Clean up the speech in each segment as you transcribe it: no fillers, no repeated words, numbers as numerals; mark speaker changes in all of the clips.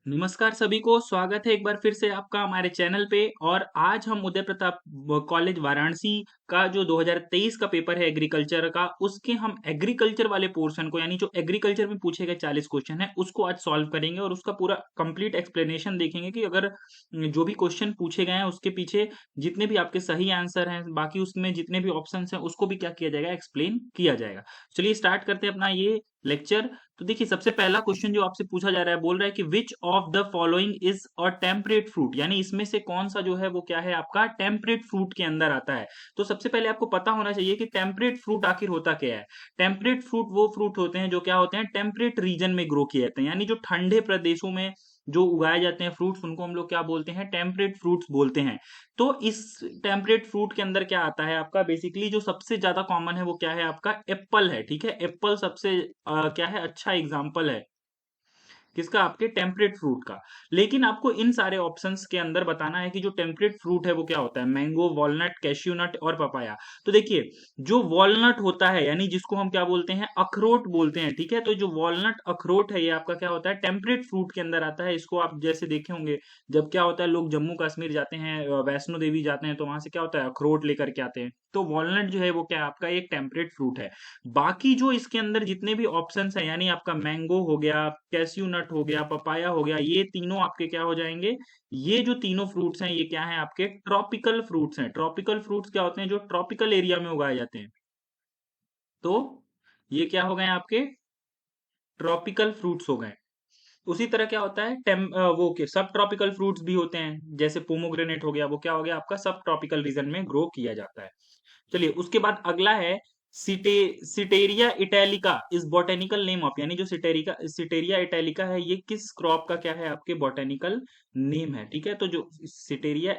Speaker 1: नमस्कार सभी को स्वागत है एक बार फिर से आपका हमारे चैनल पे। और आज हम उदय प्रताप कॉलेज वाराणसी का जो 2023 का पेपर है एग्रीकल्चर का, उसके हम एग्रीकल्चर वाले पोर्शन को, यानी जो एग्रीकल्चर में पूछे गए 40 क्वेश्चन है उसको आज सॉल्व करेंगे और उसका पूरा कंप्लीट एक्सप्लेनेशन देखेंगे कि अगर जो भी क्वेश्चन पूछे गए हैं उसके पीछे जितने भी आपके सही आंसर हैं, बाकी उसमें जितने भी ऑप्शन हैं उसको भी क्या किया जाएगा, एक्सप्लेन किया जाएगा। चलिए स्टार्ट करते हैं अपना ये लेक्चर। तो देखिए सबसे पहला क्वेश्चन जो आपसे पूछा जा रहा है, बोल रहा है कि which of the following is a temperate fruit, यानी इसमें से कौन सा जो है वो क्या है, आपका टेम्परेट फ्रूट के अंदर आता है। तो सबसे पहले आपको पता होना चाहिए कि टेम्परेट फ्रूट आखिर होता क्या है। टेम्परेट फ्रूट वो फ्रूट होते हैं जो क्या होते हैं, टेम्परेट रीजन में ग्रो किए जाते हैं, यानी जो ठंडे प्रदेशों में जो उगाए जाते हैं फ्रूट्स, उनको हम लोग क्या बोलते हैं, टेम्परेट फ्रूट्स बोलते हैं। तो इस टेम्परेट फ्रूट के अंदर क्या आता है आपका, बेसिकली जो सबसे ज्यादा कॉमन है वो क्या है, आपका एप्पल है। ठीक है, एप्पल सबसे क्या है, अच्छा एग्जाम्पल है किसका, आपके टेम्परेट फ्रूट का। लेकिन आपको इन सारे ऑप्शंस के अंदर बताना है कि जो टेम्परेट फ्रूट है वो क्या होता है, मैंगो, वॉलनट, कैश्यू नट और पपाया। तो देखिए जो वॉलनट होता है, यानी जिसको हम क्या बोलते हैं, अखरोट बोलते हैं। ठीक है, तो जो वॉलनट अखरोट है ये आपका क्या होता है, टेम्परेट फ्रूट के अंदर आता है। इसको आप जैसे देखे होंगे, जब क्या होता है लोग जम्मू कश्मीर जाते हैं, वैष्णो देवी जाते हैं, तो वहां से क्या होता है, अखरोट लेकर के आते हैं। तो वॉलनट जो है वो क्या है, आपका एक टेम्परेट फ्रूट है। बाकी जो इसके अंदर जितने भी ऑप्शंस हैं, यानी आपका मैंगो हो गया, कैस्यू नट हो गया, पपाया हो गया, ये तीनों आपके क्या हो जाएंगे, ये जो तीनों फ्रूट्स हैं ये क्या हैं, आपके ट्रॉपिकल फ्रूट्स हैं। ट्रॉपिकल फ्रूट्स क्या होते हैं, जो ट्रॉपिकल एरिया में उगाए जाते हैं। तो ये क्या हो गए आपके, ट्रॉपिकल फ्रूट्स हो गए। उसी तरह क्या होता है, वो के सब ट्रॉपिकल फ्रूट्स भी होते हैं, जैसे पोमोग्रेनेट हो गया, वो क्या हो गया आपका, सब ट्रॉपिकल रीजन में ग्रो किया जाता है। चलिए उसके बाद अगला है सिटेरिया इटैलिका इस बॉटेनिकल नेम ऑफ, यानी जो सिटेरिया इटैलिका है ये किस क्रॉप का क्या है, आपके बॉटेनिकल नेम है। ठीक है, तो जो सिटेरिया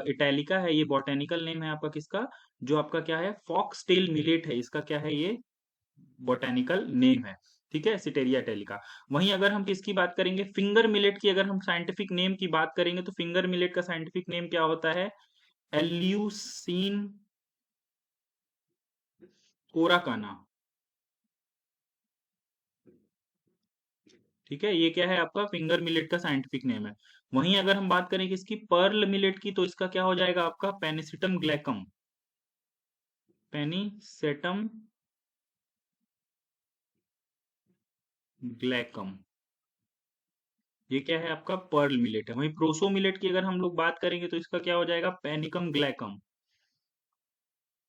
Speaker 1: इटैलिका है ये बॉटेनिकल नेम है आपका किसका, जो आपका क्या है, फॉक्सटेल मिलेट है, इसका क्या है, ये बॉटेनिकल नेम है। ठीक है, सिटेरिया इटैलिका। वहीं अगर हम किसकी बात करेंगे, फिंगर मिलेट की, अगर हम साइंटिफिक नेम की बात करेंगे तो फिंगर मिलेट का साइंटिफिक नेम क्या होता है, एल्यूसीन कोराकाना। ठीक है, ये क्या है, आपका फिंगर मिलेट का साइंटिफिक नेम है। वहीं अगर हम बात करें किसकी, पर्ल मिलेट की, तो इसका क्या हो जाएगा आपका, पेनिसिटम ग्लैकम। पेनिसेटम ग्लैकम, ये क्या है आपका, पर्ल मिलेट है। वहीं प्रोसो मिलेट की अगर हम लोग बात करेंगे तो इसका क्या हो जाएगा, पेनिकम ग्लैकम।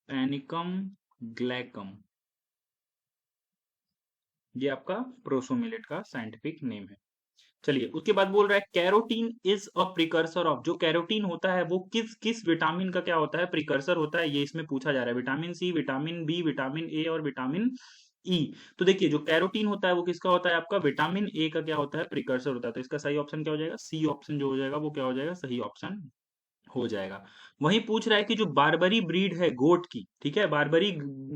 Speaker 1: पेनिकम ग्लैकम, ये आपका प्रोसो मिलेट का साइंटिफिक नेम है। चलिए उसके बाद बोल रहा है carotene is a precursor of, जो कैरोटीन होता है वो किस किस विटामिन का क्या होता है, प्रिकर्सर होता है, ये इसमें पूछा जा रहा है। Vitamin C, vitamin B, vitamin A और विटामिन ई। तो देखिए जो कैरोटीन होता है वो किसका होता है, आपका विटामिन ए का क्या होता है, प्रिकर्सर होता है। तो इसका सही ऑप्शन क्या हो जाएगा, सी ऑप्शन जो हो जाएगा वो क्या हो जाएगा, सही ऑप्शन हो जाएगा। वहीं पूछ रहा है कि जो बारबरी ब्रीड है गोट की, ठीक है, Barbari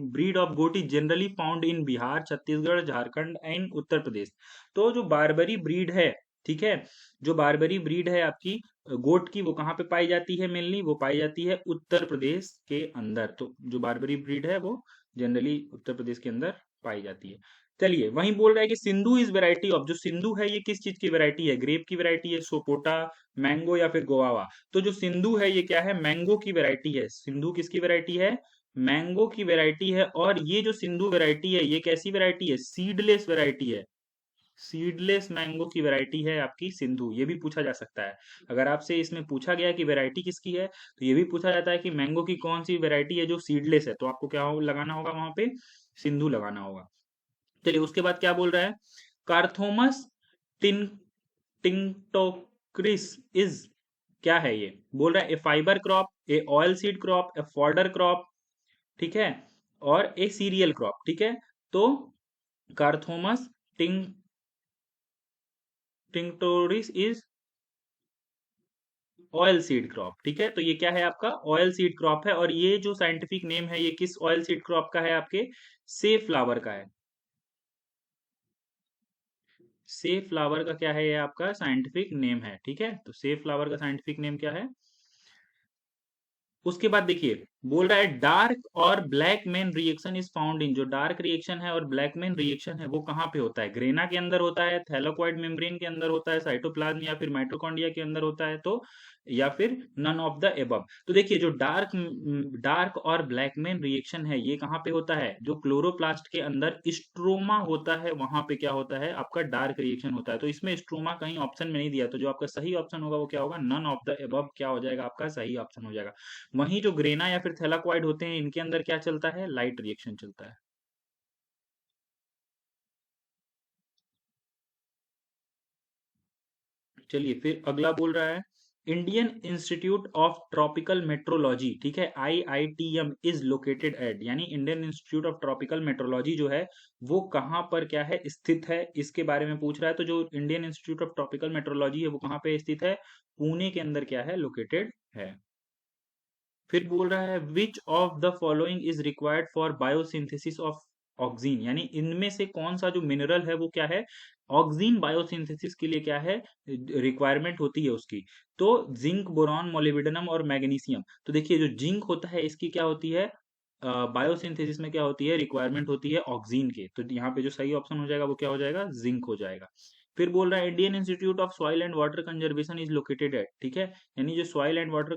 Speaker 1: breed of goat is generally found in Bihar, Chhattisgarh, Jharkhand and Uttar Pradesh. तो जो बारबरी ब्रीड है, ठीक है, जो बारबरी ब्रीड है आपकी गोट की, वो कहाँ पे पाई जाती है, मेनली वो पाई जाती है उत्तर प्रदेश के अंदर। तो जो बारबरी ब्रीड है वो जनरली उत्तर प्रदेश के अंदर पाई जाती है। चलिए वहीं बोल रहा है कि सिंधु इज वेराइटी ऑफ, जो सिंधु है ये किस चीज की वेराइटी है, ग्रेप की वेराइटी है, सोपोटा, मैंगो या फिर गोवावा। तो जो सिंधु है ये क्या है, मैंगो की वैरायटी है। सिंधु किसकी वैरायटी है, मैंगो की वैरायटी है। और ये जो सिंधु वैरायटी है ये कैसी वैरायटी है, सीडलेस वैरायटी है। सीडलेस मैंगो की वैरायटी है आपकी सिंधु। ये भी पूछा जा सकता है, अगर आपसे इसमें पूछा गया कि वैरायटी किसकी है, तो ये भी पूछा जाता है कि मैंगो की कौन सी वैरायटी है जो सीडलेस है, तो आपको क्या लगाना होगा वहां पे, सिंधु लगाना होगा। चलिए उसके बाद क्या बोल रहा है, कार्थोमस टिन टिंटोक्रिस इज, क्या है ये, बोल रहा है ए फाइबर क्रॉप, ए ऑयल सीड क्रॉप, ए फॉडर क्रॉप, ठीक है, और ए सीरियल क्रॉप। ठीक है, तो कार्थोमस टिंग टिंटोरिस इज ऑयल सीड क्रॉप। ठीक है, तो ये क्या है आपका, ऑयल सीड क्रॉप है। और ये जो साइंटिफिक नेम है ये किस ऑयल सीड क्रॉप का है, आपके से फ्लावर का है। से फ्लावर का क्या है, ये आपका साइंटिफिक नेम है। ठीक है, तो से फ्लावर का साइंटिफिक नेम क्या है। उसके बाद देखिए बोल रहा है डार्क और black main reaction is found in, जो डार्क रिएक्शन है और ब्लैक मेन रिएक्शन है वो कहाँ पे होता है? ग्रेना के अंदर होता है, थैलाकोइड मेम्ब्रेन के अंदर होता है, साइटोप्लाज्म या फिर माइटोकॉन्ड्रिया के अंदर होता है, तो या फिर नन ऑफ द एबव। तो देखिए जो डार्क और ब्लैक मेन रिएक्शन है ये कहाँ पे होता है? जो क्लोरोप्लास्ट के अंदर स्ट्रोमा होता है वहां पे क्या होता है? आपका डार्क रिएक्शन होता है। तो इसमें स्ट्रोमा कहीं ऑप्शन में नहीं दिया, तो जो आपका सही ऑप्शन होगा वो क्या होगा? नन ऑफ द एबव क्या हो जाएगा? आपका सही ऑप्शन हो जाएगा। वहीं जो ग्रेना या फिर थैलाक्वाइड होते हैं इनके अंदर क्या चलता है? लाइट रिएक्शन चलता है। चलिए फिर अगला बोल रहा है Indian institute of tropical metrology, ठीक है, IITM इज लोकेटेड एट, यानी Indian institute of tropical metrology जो है वो कहाँ पर क्या है स्थित है, इसके बारे में पूछ रहा है। तो जो Indian institute of tropical metrology है वो कहाँ पे स्थित है? पुणे के अंदर क्या है? लोकेटेड है। फिर बोल रहा है which of the following is required for biosynthesis of oxygen, यानी इनमें से कौन सा जो मिनरल है वो क्या है? ऑक्सीन बायोसिंथेसिस के लिए क्या है? रिक्वायरमेंट होती है उसकी। तो जिंक, बोरॉन, मोलिब्डेनम और मैग्नीशियम। तो देखिए जो जिंक होता है इसकी क्या होती है? बायोसिंथेसिस में क्या होती है? रिक्वायरमेंट होती है ऑक्सीन के। तो यहाँ पे जो सही ऑप्शन हो जाएगा वो क्या हो जाएगा? जिंक हो जाएगा। फिर बोल रहा है Indian institute of soil and water conservation is located at, ठीक है, यानी जो soil and water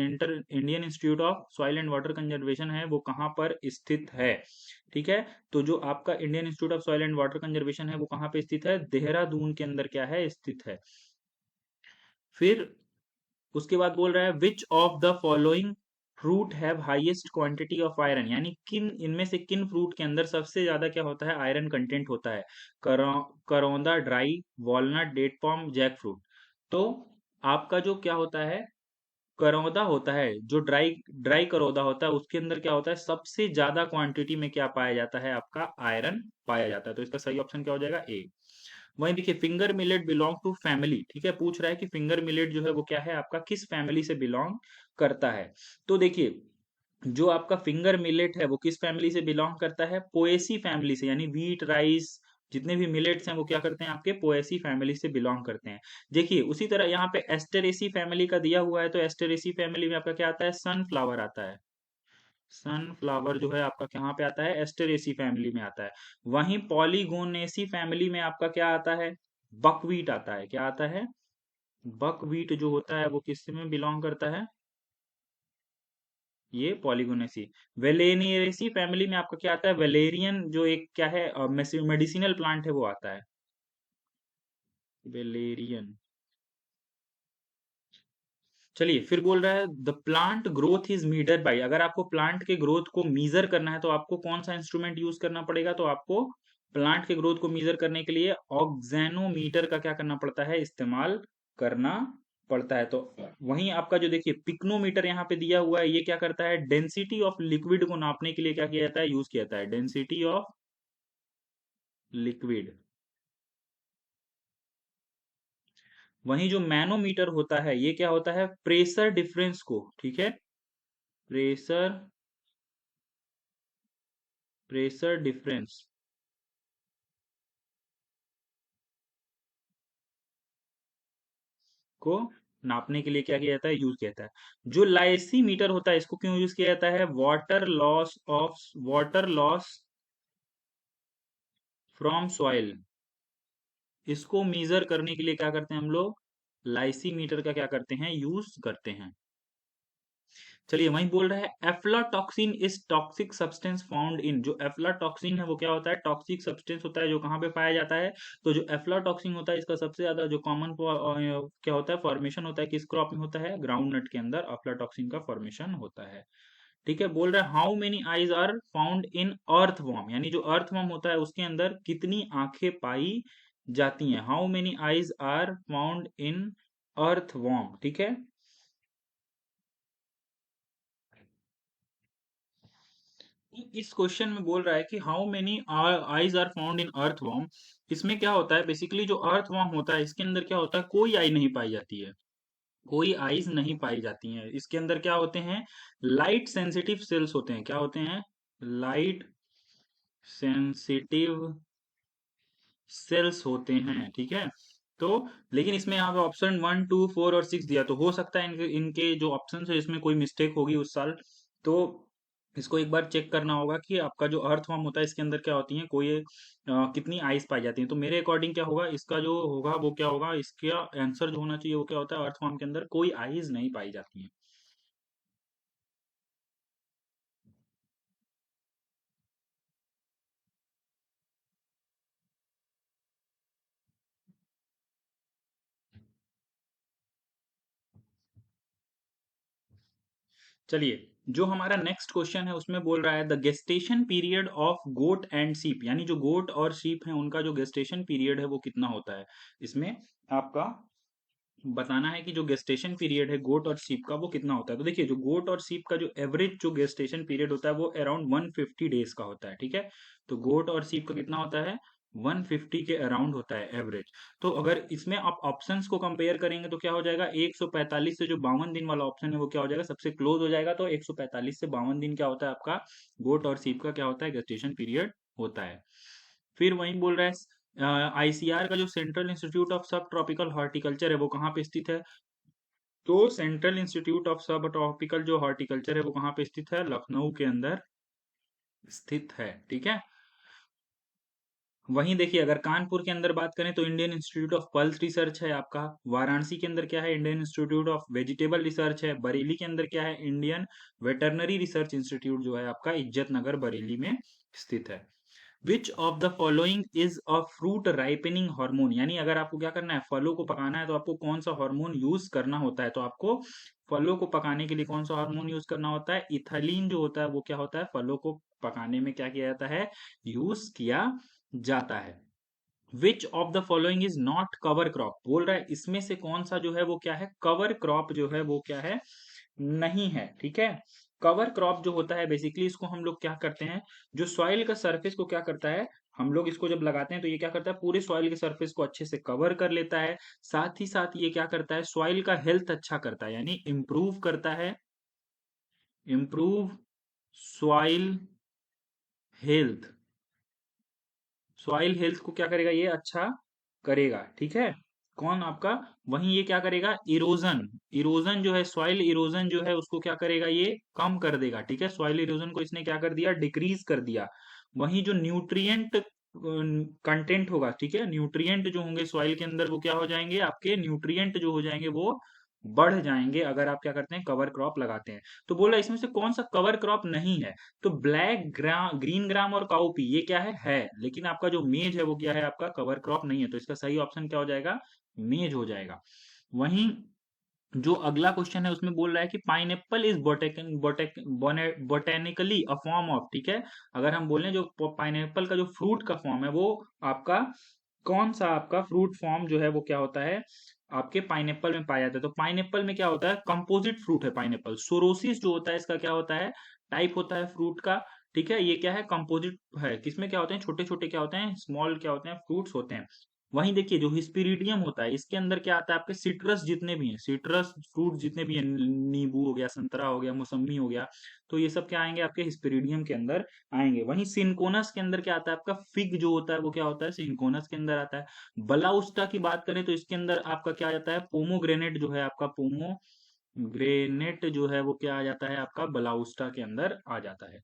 Speaker 1: Indian institute of soil and water conservation है वो कहाँ पर स्थित है? ठीक है, तो जो आपका Indian institute of soil and water conservation है वो कहाँ पे स्थित है? देहरादून के अंदर क्या है? स्थित है। फिर उसके बाद बोल रहा है which of the following fruit have highest quantity of iron, यानी किन इनमें से किन फ्रूट के अंदर सबसे ज्यादा क्या होता है? आयरन कंटेंट होता है। Karonda, dry, walnut, date palm, jackfruit. तो आपका जो क्या होता है? करौंदा होता है, जो ड्राई ड्राई करौंदा होता है उसके अंदर क्या होता है? सबसे ज्यादा क्वांटिटी में क्या पाया जाता है? आपका आयरन पाया जाता है। तो इसका सही ऑप्शन क्या हो जाएगा? ए। वहीं देखिए finger millet belong to family, ठीक है, पूछ रहा है कि फिंगर मिलेट जो है वो क्या है? आपका किस फैमिली से बिलोंग करता है? तो देखिए जो आपका फिंगर मिलेट है वो किस फैमिली से बिलोंग करता है? पोएसी फैमिली से, यानी व्हीट, राइस, जितने भी मिलेट्स हैं वो क्या करते हैं? आपके पोएसी फैमिली से बिलोंग करते हैं। देखिए उसी तरह यहाँ पे एस्टेरेसी फैमिली का दिया हुआ है, तो एस्टेरेसी फैमिली में आपका क्या आता है? सनफ्लावर आता है। सनफ्लावर जो है आपका कहाँ पे आता है? एस्टेरेसी फैमिली में आता है। वहीं पॉलीगोनेसी फैमिली में आपका क्या आता है? बकवीट आता है। क्या आता है? बकवीट जो होता है वो किस में बिलोंग करता है? ये पॉलीगोनेसी। वेलेनियरेसी फैमिली में आपका क्या आता है? वेलेरियन जो एक क्या है मेडिसिनल प्लांट है वो आता है। वेलेरियन। चलिए फिर बोल रहा है द प्लांट ग्रोथ इज मीडर बाई, अगर आपको प्लांट के ग्रोथ को मीजर करना है तो आपको कौन सा इंस्ट्रूमेंट यूज करना पड़ेगा? तो आपको प्लांट के ग्रोथ को मीजर करने के लिए ऑक्जेनोमीटर का क्या करना पड़ता है? इस्तेमाल करना पड़ता है। तो वहीं आपका जो देखिए पिक्नोमीटर यहाँ पे दिया हुआ है ये क्या करता है? डेंसिटी ऑफ लिक्विड को नापने के लिए क्या किया जाता है? यूज किया जाता है डेंसिटी ऑफ लिक्विड। वहीं जो मैनोमीटर होता है ये क्या होता है? प्रेशर डिफरेंस को, ठीक है, प्रेशर प्रेशर डिफरेंस को नापने के लिए क्या किया जाता है? यूज किया जाता है। जो लाइसीमीटर होता है इसको क्यों यूज किया जाता है? वाटर लॉस फ्रॉम सॉइल, इसको मीजर करने के लिए क्या करते हैं हम लोग? लाइसीमीटर का क्या करते हैं? यूज करते हैं। चलिए वहीं बोल रहा है aflatoxin is toxic substance found in, जो एफ्लाटॉक्सिन है वो क्या होता है? टॉक्सिक सब्सटेंस होता है जो कहाँ पे पाया जाता है? तो जो एफ्लाटॉक्सिन होता है इसका सबसे ज्यादा जो कॉमन क्या होता है? फॉर्मेशन होता है किस क्रॉप में होता है? ग्राउंड नट के अंदर एफ्लाटॉक्सिन का फॉर्मेशन होता है। ठीक है, बोल रहा है how many eyes are found in earthworm, यानी जो अर्थवॉर्म होता है उसके अंदर कितनी आंखें पाई जाती हैं? How many eyes are found in earthworm, ठीक है। इस क्वेश्चन में बोल रहा है कि how many eyes are found in earthworm. इसमें क्या होता है? बेसिकली जो अर्थवॉर्म होता है इसके अंदर क्या होता है? कोई आई नहीं पाई जाती है, कोई आईज नहीं पाई जाती हैं। इसके अंदर क्या होते हैं? लाइट सेंसिटिव सेल्स होते हैं। क्या होते हैं? लाइट सेंसिटिव सेल्स होते हैं, ठीक है। तो लेकिन इसमें यहाँ पे ऑप्शन 1, 2, 4 और 6 दिया, तो हो सकता है इनके इनके जो ऑप्शन है इसमें कोई मिस्टेक होगी उस साल। तो इसको एक बार चेक करना होगा कि आपका जो अर्थवर्म होता है इसके अंदर क्या होती है, कोई कितनी आइस पाई जाती है। तो मेरे अकॉर्डिंग क्या होगा, इसका जो होगा वो क्या होगा, इसका आंसर जो होना चाहिए वो क्या होता है, अर्थवर्म के अंदर कोई आइस नहीं पाई जाती है। चलिए, जो हमारा नेक्स्ट क्वेश्चन है उसमें बोल रहा है the gestation period of goat and sheep, यानी जो गोट और शीप है उनका जो गेस्टेशन पीरियड है वो कितना होता है। इसमें आपका बताना है कि जो गेस्टेशन पीरियड है गोट और शीप का वो कितना होता है। तो देखिए, जो गोट और शीप का जो एवरेज जो गेस्टेशन पीरियड होता है वो अराउंड 150 डेज का होता है, ठीक है। तो गोट और शीप का कितना होता है, 150 के अराउंड होता है एवरेज। तो अगर इसमें आप ऑप्शंस को कंपेयर करेंगे तो क्या हो जाएगा, 145 से जो 52 दिन वाला ऑप्शन है वो क्या हो जाएगा, सबसे क्लोज हो जाएगा। तो 145 से 52 दिन क्या होता है आपका, गोट और शीप का क्या होता है, गेस्टेशन पीरियड होता है। फिर वहीं बोल रहा है आईसीआर का जो सेंट्रल इंस्टीट्यूट ऑफ सब ट्रॉपिकल हॉर्टिकल्चर है वो कहाँ पे स्थित है। तो सेंट्रल इंस्टीट्यूट ऑफ सब ट्रॉपिकल जो हॉर्टिकल्चर है वो कहाँ पे स्थित है, लखनऊ के अंदर स्थित है, ठीक है। वहीं देखिए, अगर कानपुर के अंदर बात करें तो Indian institute of pulse research है आपका। वाराणसी के अंदर क्या है, Indian institute of vegetable research है। बरेली के अंदर क्या है, इंडियन वेटरनरी रिसर्च इंस्टीट्यूट जो है आपका इज्जत नगर बरेली में स्थित है। Which of the following is a fruit ripening hormone, यानी अगर आपको क्या करना है, फलों को पकाना है तो आपको कौन सा हार्मोन यूज करना होता है। तो आपको फलों को पकाने के लिए कौन सा हार्मोन यूज करना होता है, इथालीन जो होता है वो क्या होता है, फलों को पकाने में क्या किया जाता है, यूज किया जाता है। Which of the following is not cover crop, बोल रहा है इसमें से कौन सा जो है वो क्या है, कवर क्रॉप जो है वो क्या है, नहीं है, ठीक है। कवर क्रॉप जो होता है बेसिकली इसको हम लोग क्या करते हैं, जो सॉइल का सरफेस को क्या करता है, हम लोग इसको जब लगाते हैं तो ये क्या करता है, पूरे सॉइल के सरफेस को अच्छे से कवर कर लेता है। साथ ही साथ ये क्या करता है, सॉइल का हेल्थ अच्छा करता है, यानी इंप्रूव करता है, improve soil health. Soil health को क्या करेगा, ये अच्छा करेगा, ठीक है। कौन आपका, वहीं ये क्या करेगा, इरोजन, इरोजन जो है, सॉइल इरोजन जो है उसको क्या करेगा, ये कम कर देगा, ठीक है। सॉइल इरोजन को इसने क्या कर दिया, डिक्रीज कर दिया। वहीं जो न्यूट्रिएंट कंटेंट होगा, ठीक है, न्यूट्रिएंट जो होंगे सॉइल के अंदर वो क्या हो जाएंगे, आपके न्यूट्रिएंट जो हो जाएंगे वो बढ़ जाएंगे अगर आप क्या करते हैं, कवर क्रॉप लगाते हैं। तो बोला इसमें से कौन सा कवर क्रॉप नहीं है, तो ब्लैक ग्रीन ग्राम और काउपी ये क्या है, लेकिन आपका जो मेज है वो क्या है, आपका कवर क्रॉप नहीं है। तो इसका सही ऑप्शन क्या हो जाएगा, मेज हो जाएगा। वहीं जो अगला क्वेश्चन है उसमें बोल रहा है कि pineapple is botanically a form of, ठीक है। अगर हम बोलें जो पाइनएप्पल का जो फ्रूट का फॉर्म है वो आपका कौन सा, आपका फ्रूट फॉर्म जो है वो क्या होता है, आपके पाइनएप्पल में पाया जाता है। तो पाइनएप्पल में क्या होता है, कंपोजिट फ्रूट है पाइनएप्पल। सोरोसिस जो होता है इसका क्या होता है, टाइप होता है फ्रूट का, ठीक है। ये क्या है, कंपोजिट है। किसमें क्या होते हैं, छोटे छोटे क्या होते हैं, स्मॉल क्या होते हैं, फ्रूट्स होते हैं। वहीं देखिए, जो हिस्पेरिडियम होता है इसके अंदर क्या आता है, आपके सिट्रस जितने भी हैं, सिट्रस फ्रूट जितने भी हैं, नींबू हो गया, संतरा हो गया, मौसम्मी हो गया, तो ये सब क्या आएंगे, आपके हिस्पेरिडियम के अंदर आएंगे। वहीं सिनकोनस के अंदर क्या आता है, आपका फिग जो होता है वो क्या होता है, सिनकोनस के अंदर आता है। बलाउस्टा की बात करें तो इसके अंदर आपका क्या आ जाता है, पोमोग्रेनेट जो है आपका, पोमोग्रेनेट जो है वो क्या आ जाता है, आपका बलाउस्टा के अंदर आ जाता है।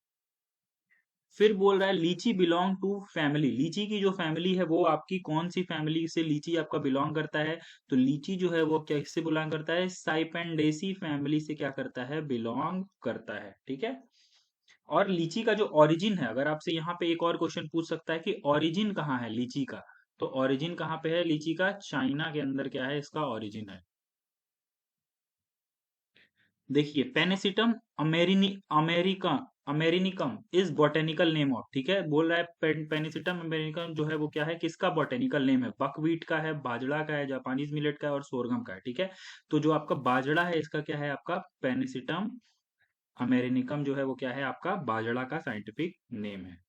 Speaker 1: फिर बोल रहा है लीची बिलोंग टू फैमिली, लीची की जो फैमिली है वो आपकी कौन सी फैमिली से लीची आपका बिलोंग करता है। तो लीची जो है वो क्या किससे बिलोंग करता है, साइपेंडेसी फैमिली से क्या करता है, बिलोंग करता है, ठीक है। और लीची का जो ओरिजिन है, अगर आपसे यहाँ पे एक और क्वेश्चन पूछ सकता है कि ओरिजिन कहाँ है लीची का, तो ओरिजिन कहाँ पे है लीची का, चाइना के अंदर क्या है, इसका ओरिजिन है। देखिए, पेनिसिटम अमेरिनी America americanum is botanical name of, ठीक है। बोल रहा है पेनिसिटम अमेरिकम जो है वो क्या है, किसका बॉटेनिकल नेम है, बकवीट का है, बाजरा का है, जापानीज मिलेट का है और सोरगम का है, ठीक है। तो जो आपका बाजरा है इसका क्या है, आपका पेनिसिटम अमेरिनिकम जो है वो क्या है, आपका बाजरा का साइंटिफिक नेम है।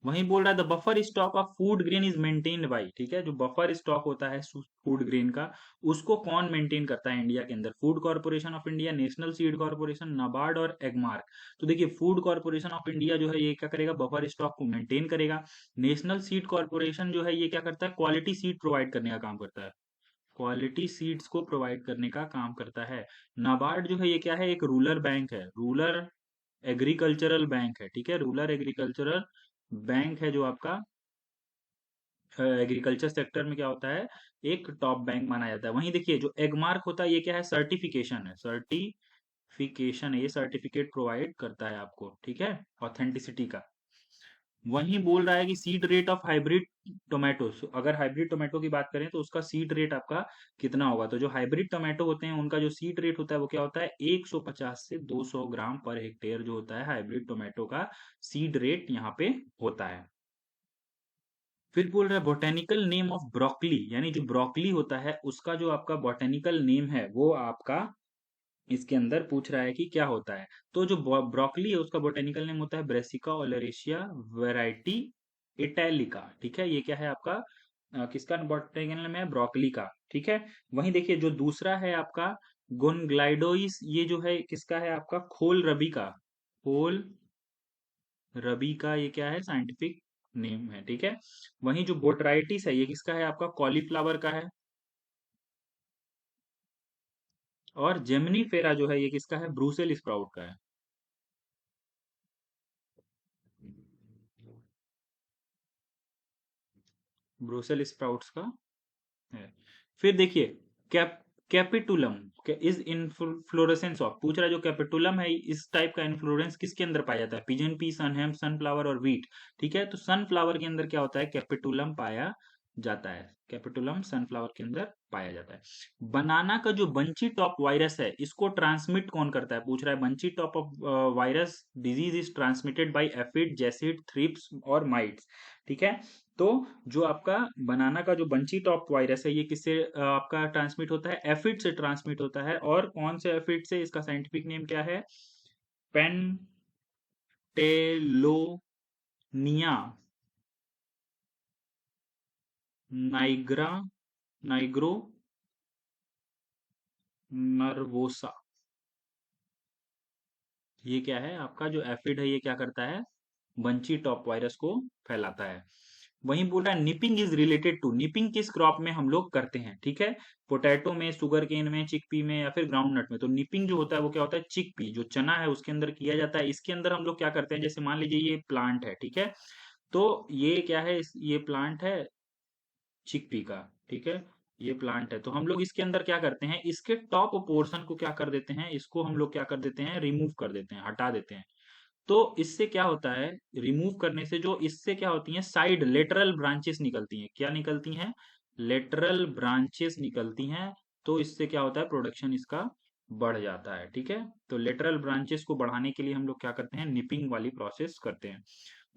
Speaker 1: वहीं बोल रहा है the buffer stock of food grain is maintained by, ठीक है। जो बफर स्टॉक होता है फूड ग्रेन का, उसको कौन मेंटेन करता है इंडिया के अंदर, food corporation of India, national seed corporation, NABARD और एगमार्क। तो देखिए, फूड कॉर्पोरेशन ऑफ इंडिया जो है ये क्या करेगा, बफर स्टॉक को मेंटेन करेगा। नेशनल सीड कॉर्पोरेशन जो है ये क्या करता है, क्वालिटी सीड प्रोवाइड करने का काम करता है, क्वालिटी सीड्स को प्रोवाइड करने का काम करता है। नाबार्ड जो है ये क्या है, एक रूरल बैंक है, रूरल एग्रीकल्चरल बैंक है, ठीक है, रूरल एग्रीकल्चरल बैंक है जो आपका एग्रीकल्चर सेक्टर में क्या होता है, एक टॉप बैंक माना जाता है। वहीं देखिए जो एगमार्क होता है ये क्या है, सर्टिफिकेशन है, सर्टिफिकेशन है, ये सर्टिफिकेट प्रोवाइड करता है आपको, ठीक है, ऑथेंटिसिटी का। वहीं बोल रहा है कि seed rate of hybrid tomato, अगर हाइब्रिड टोमेटो की बात करें तो उसका सीड रेट आपका कितना होगा, तो जो हाइब्रिड टोमेटो होते हैं उनका जो सीड रेट होता है वो क्या होता है, 150 से 200 ग्राम पर हेक्टेयर जो होता है हाइब्रिड टोमेटो का सीड रेट यहाँ पे होता है। फिर बोल रहा है बोटेनिकल नेम ऑफ ब्रोकली, यानी जो ब्रोकली होता है उसका जो आपका बोटेनिकल नेम है वो आपका इसके अंदर पूछ रहा है कि क्या होता है। तो जो ब्रोकली है उसका बोटेनिकल नेम होता है ब्रेसिका ओलेरेशिया वैरायटी इटैलिका, ठीक है, ये क्या है आपका किसका बोटेनिकल नेम है, ब्रोकली का, ठीक है। वहीं देखिए जो दूसरा है आपका गोनग्लाइडोइस, ये जो है किसका है आपका, खोल रबी का, खोल रबी का ये क्या है, साइंटिफिक नेम है, ठीक है। वहीं जो बोट्राइटिस है ये किसका है आपका, कॉलीफ्लावर का है। और जेमिनी फेरा जो है ये किसका है, ब्रूसेल स्प्राउट का है। ब्रूसेल स्प्राउट्स का है। फिर देखिए cap capitulum is inflorescence of, पूछ रहा है जो कैपिटुलम है इस टाइप का इन्फ्लोरेंस किसके अंदर पाया जाता है, पिजन पी, सनहेम, सनफ्लावर और व्हीट, ठीक है। तो सनफ्लावर के अंदर क्या होता है, कैपिटुलम पाया जाता है, कैपिटुलम सनफ्लावर के अंदर पाया जाता है। बनाना का जो बंची टॉप वायरस है इसको ट्रांसमिट कौन करता है, पूछ रहा है bunchy top of virus disease is transmitted by aphid, jassid, thrips और माइट्स, ठीक है। तो जो आपका बनाना का जो बंची टॉप वायरस है ये किससे आपका ट्रांसमिट होता है, एफिड से ट्रांसमिट होता है। और कौन से एफिड से, इसका साइंटिफिक नेम क्या है, पेंटेलोनिया नाइग्रा नाइग्रो नर्वोसा, ये क्या है आपका जो एफिड है ये क्या करता है, बंची टॉप वायरस को फैलाता है। वहीं बोल रहा है nipping is related to, nipping किस क्रॉप में हम लोग करते हैं, ठीक है, पोटैटो में, सुगर केन में, चिकपी में या फिर ग्राउंड नट में। तो निपिंग जो होता है वो क्या होता है, चिकपी जो चना है उसके अंदर किया जाता है। इसके अंदर हम लोग क्या करते हैं, जैसे मान लीजिए ये प्लांट है, ठीक है, तो ये क्या है, ये प्लांट है चिकपी का, ठीक है, ये प्लांट है। तो हम लोग इसके अंदर क्या करते हैं, इसके टॉप पोर्शन को क्या कर देते हैं, इसको हम लोग क्या कर देते हैं, रिमूव कर देते हैं, हटा देते हैं। तो इससे क्या होता है, रिमूव करने से जो इससे क्या होती है, साइड लेटरल ब्रांचेस निकलती हैं, क्या निकलती हैं, लेटरल ब्रांचेस निकलती हैं। तो इससे क्या होता है, प्रोडक्शन इसका बढ़ जाता है, ठीक है। तो लेटरल ब्रांचेस को बढ़ाने के लिए हम लोग क्या करते हैं, निपिंग वाली प्रोसेस करते हैं।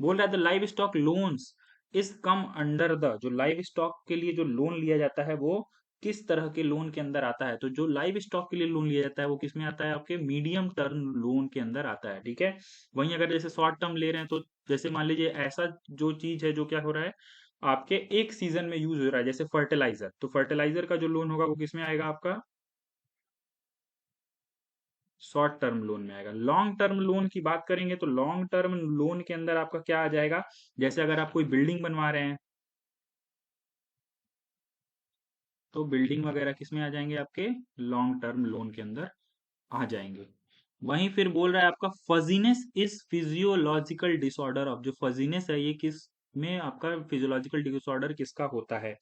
Speaker 1: बोल रहा है द लाइव स्टॉक लोन्स इस कम अंडर द, जो लाइव स्टॉक के लिए जो लोन लिया जाता है वो किस तरह के लोन के अंदर आता है, तो जो लाइव स्टॉक के लिए लोन लिया जाता है वो किस में आता है, आपके मीडियम टर्म लोन के अंदर आता है, ठीक है। वहीं अगर जैसे शॉर्ट टर्म ले रहे हैं तो जैसे मान लीजिए ऐसा जो चीज है जो क्या हो रहा है, आपके एक सीजन में यूज हो रहा है, जैसे फर्टिलाइजर, तो फर्टिलाइजर का जो लोन होगा वो किस में आएगा आपका, शॉर्ट टर्म लोन में आएगा। लॉन्ग टर्म लोन की बात करेंगे तो लॉन्ग टर्म लोन के अंदर आपका क्या आ जाएगा, जैसे अगर आप कोई बिल्डिंग बनवा रहे हैं तो बिल्डिंग वगैरह किस में आ जाएंगे, आपके लॉन्ग टर्म लोन के अंदर आ जाएंगे। वहीं फिर बोल रहा है आपका फजीनेस इज फिजियोलॉजिकल डिसऑर्डर ऑफ, जो फजीनेस है ये किस में आपका फिजियोलॉजिकल डिसऑर्डर किसका होता है,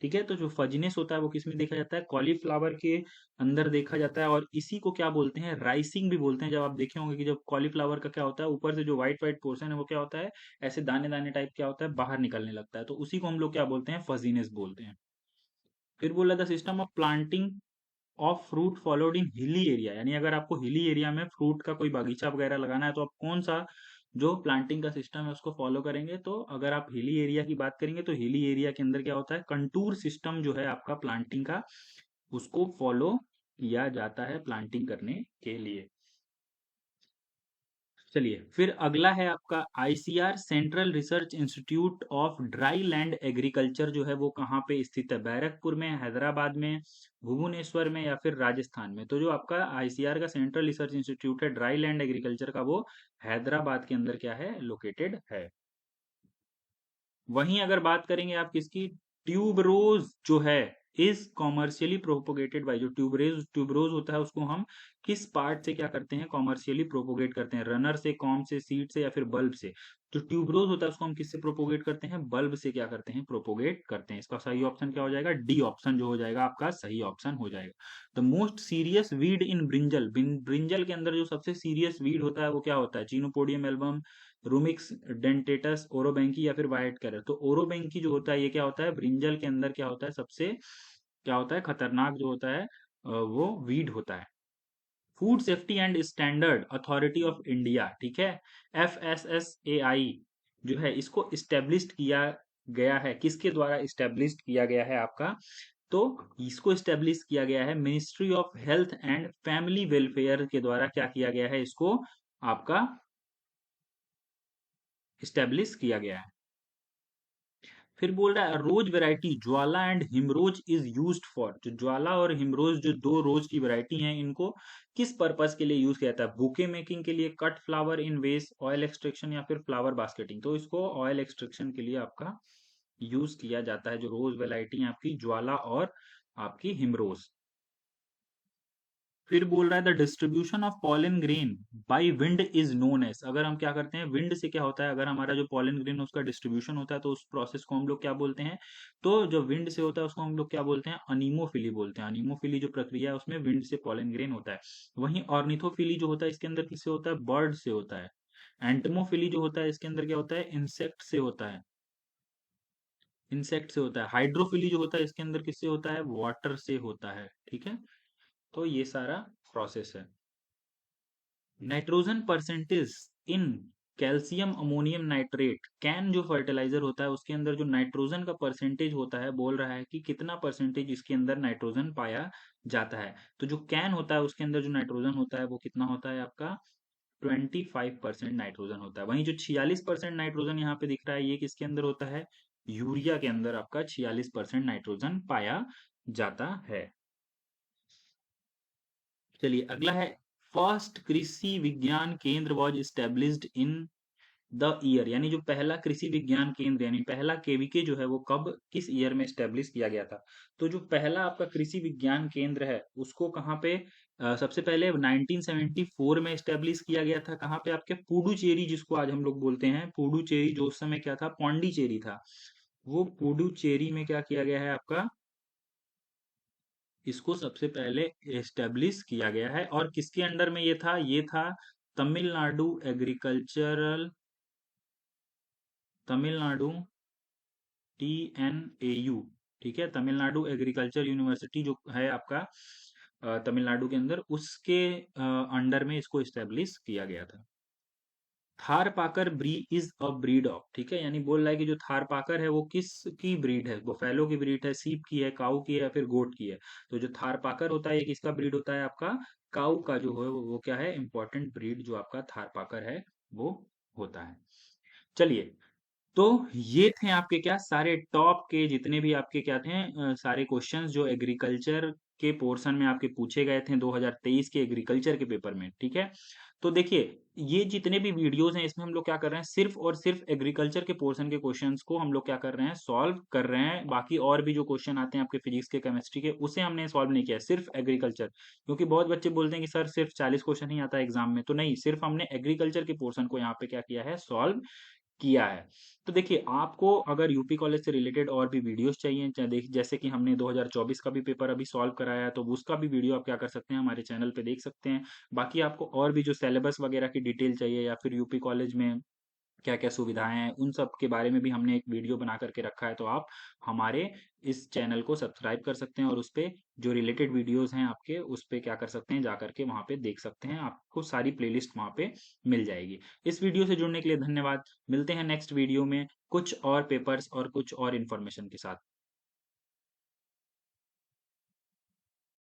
Speaker 1: ठीक है। तो जो फजीनेस होता है वो किस में देखा जाता है, कॉलीफ्लावर के अंदर देखा जाता है। और इसी को क्या बोलते हैं, राइसिंग भी बोलते हैं। जब आप देखे होंगे कि जब कॉलीफ्लावर का क्या होता है, ऊपर से जो व्हाइट व्हाइट पोर्शन है वो क्या होता है, ऐसे दाने दाने टाइप क्या होता है, बाहर निकलने लगता है, तो उसी को हम लोग क्या बोलते हैं, फजीनेस बोलते हैं। फिर बोला था system of planting of fruit followed in hilly area, यानी अगर आपको हिली एरिया में फ्रूट का कोई बगीचा वगैरह लगाना है तो आप कौन सा जो प्लांटिंग का सिस्टम है उसको फॉलो करेंगे। तो अगर आप हिली एरिया की बात करेंगे तो हिली एरिया के अंदर क्या होता है, कंटूर सिस्टम जो है आपका प्लांटिंग का उसको फॉलो किया जाता है प्लांटिंग करने के लिए। चलिए फिर अगला है आपका ICR central research institute of dry land agriculture, जो है वो कहाँ पे स्थित है, बैरकपुर में, हैदराबाद में, भुवनेश्वर में या फिर राजस्थान में। तो जो आपका आईसीआर का सेंट्रल रिसर्च इंस्टीट्यूट है ड्राई लैंड एग्रीकल्चर का वो हैदराबाद के अंदर क्या है, लोकेटेड है। वहीं अगर बात करेंगे आप किसकी, ट्यूबरोज जो है इज कॉमर्शियली प्रोपोगेटेड बाय, जो ट्यूबरोज होता है उसको हम किस पार्ट से क्या करते हैं, कॉमर्शियली प्रोपोगेट करते हैं, रनर से, कॉम से, सीड से, या फिर बल्ब से। जो ट्यूबरोज होता है उसको हम किससे प्रोपोगेट करते हैं, बल्ब से क्या करते हैं, प्रोपोगेट करते हैं। इसका सही ऑप्शन क्या हो जाएगा, डी ऑप्शन जो हो जाएगा आपका सही ऑप्शन हो जाएगा। The most serious weed in brinjal, brinjal के अंदर जो सबसे सीरियस वीड होता है वो क्या होता है, चीनोपोडियम एल्बम, रूमिक्स डेंटेटस, ओरोबैंकी, या फिर वाइट कैरर। तो ओरोबैंकी जो होता है ये क्या होता है, ब्रिंजल के अंदर क्या होता है, सबसे क्या होता है, खतरनाक जो होता है वो वीड होता है। Food safety and standard authority of India, ठीक है, FSSAI जो है, इसको इस्टेब्लिश्ड किया गया है, किसके द्वारा इस्टेब्लिश्ड किया गया है आपका, तो इसको इस्टेब्लिश किया गया है ministry of health and family welfare के द्वारा। क्या किया गया है, इसको आपका इस्टेब्लिश किया गया है। फिर बोल रहा है rose variety Jwala and Himrose is used for, जो ज्वाला और हिमरोज जो दो रोज की वैरायटी हैं, इनको किस पर्पस के लिए यूज किया जाता है, बुके मेकिंग के लिए, cut flower in waste, oil extraction, या फिर फ्लावर बास्केटिंग। तो इसको ऑयल एक्सट्रैक्शन के लिए आपका यूज किया जाता है, जो रोज वैरायटी है आपकी ज्वाला और आपकी हिमरोज। फिर बोल रहा है the distribution of pollen grain by wind is known as, अगर हम क्या करते हैं, विंड से क्या होता है, अगर हमारा जो पॉलन ग्रेन उसका डिस्ट्रीब्यूशन होता है तो उस प्रोसेस को हम लोग क्या बोलते हैं, तो जो विंड से होता है उसको हम लोग क्या बोलते हैं, अनीमोफिली बोलते हैं। अनीमोफिली जो प्रक्रिया है उसमें विंड से पॉलन ग्रेन होता है। वहीं ऑर्निथोफिली जो होता है इसके अंदर किससे होता है, बर्ड से होता है। एंटमोफिली जो होता है इसके अंदर क्या होता है, इंसेक्ट से होता है, इंसेक्ट से होता है। हाइड्रोफिली जो होता है इसके अंदर किससे होता है, वाटर से होता है, ठीक है। तो ये सारा प्रोसेस है। Nitrogen percentage in calcium ammonium nitrate can, जो फर्टिलाइजर होता है उसके अंदर जो नाइट्रोजन का परसेंटेज होता है, बोल रहा है कि कितना परसेंटेज इसके अंदर नाइट्रोजन पाया जाता है। तो जो कैन होता है उसके अंदर जो नाइट्रोजन होता है वो कितना होता है आपका, 25% नाइट्रोजन होता है। वहीं जो 46% नाइट्रोजन यहाँ पे दिख रहा है ये किसके अंदर होता है, यूरिया के अंदर आपका 46% नाइट्रोजन पाया जाता है। चलिए अगला है, फर्स्ट कृषि विज्ञान केंद्र was established in the year, यानी जो पहला कृषि विज्ञान केंद्र यानी पहला केवीके जो है वो कब, किस ईयर में स्टेब्लिश किया गया था। तो जो पहला आपका कृषि विज्ञान केंद्र है उसको कहाँ पे, सबसे पहले 1974 में स्टेब्लिश किया गया था। कहाँ पे, आपके पुडुचेरी, जिसको आज हम लोग बोलते हैं पुडुचेरी, जो उस समय क्या था, पौंडीचेरी था। वो पुडुचेरी में क्या किया गया है आपका, इसको सबसे पहले एस्टेब्लिश किया गया है। और किसके अंडर में ये था तमिलनाडु एग्रीकल्चरल, तमिलनाडु TNAU, ठीक है, तमिलनाडु एग्रीकल्चर यूनिवर्सिटी जो है आपका तमिलनाडु के अंदर, उसके अंडर में इसको एस्टेब्लिश किया गया था। थार पाकर ब्री इज अ ब्रीड ऑफ, ठीक है, यानी बोल रहा है कि जो थार पाकर है वो किस की ब्रीड है, बफेलो की ब्रीड है, सीप की है, काऊ की है, या फिर गोट की है। तो जो थार पाकर होता है ये किसका ब्रीड होता है आपका, काऊ का जो है वो क्या है, इंपॉर्टेंट ब्रीड जो आपका थार पाकर है वो होता है। चलिए, तो ये थे आपके क्या सारे टॉप के जितने भी आपके क्या थे सारे क्वेश्चंस जो एग्रीकल्चर के पोर्शन में आपके पूछे गए थे 2023 के एग्रीकल्चर के पेपर में, ठीक है। तो देखिए, ये जितने भी वीडियोस हैं इसमें हम लोग क्या कर रहे हैं, सिर्फ और सिर्फ एग्रीकल्चर के पोर्शन के क्वेश्चंस को हम लोग क्या कर रहे हैं, सॉल्व कर रहे हैं। बाकी और भी जो क्वेश्चन आते हैं आपके फिजिक्स के, केमिस्ट्री के, उसे हमने सॉल्व नहीं किया है, सिर्फ एग्रीकल्चर। क्योंकि बहुत बच्चे बोलते हैं कि सर सिर्फ 40 क्वेश्चन ही आता है एग्जाम में, तो नहीं, सिर्फ हमने एग्रीकल्चर के पोर्शन को यहाँ पे क्या किया है, सॉल्व किया है। तो देखिए, आपको अगर यूपी कॉलेज से रिलेटेड और भी वीडियोस चाहिए, जैसे कि हमने 2024 का भी पेपर अभी सॉल्व कराया है, तो उसका भी वीडियो आप क्या कर सकते हैं, हमारे चैनल पे देख सकते हैं। बाकी आपको और भी जो सिलेबस वगैरह की डिटेल चाहिए, या फिर यूपी कॉलेज में क्या क्या सुविधाएं हैं, उन सब के बारे में भी हमने एक वीडियो बना करके रखा है। तो आप हमारे इस चैनल को सब्सक्राइब कर सकते हैं, और उस पे जो रिलेटेड वीडियोस हैं आपके, उस पे क्या कर सकते हैं, जा करके वहां पे देख सकते हैं। आपको सारी प्लेलिस्ट वहां पे मिल जाएगी। इस वीडियो से जुड़ने के लिए धन्यवाद। मिलते हैं नेक्स्ट वीडियो में कुछ और पेपर्स और कुछ और इन्फॉर्मेशन के साथ।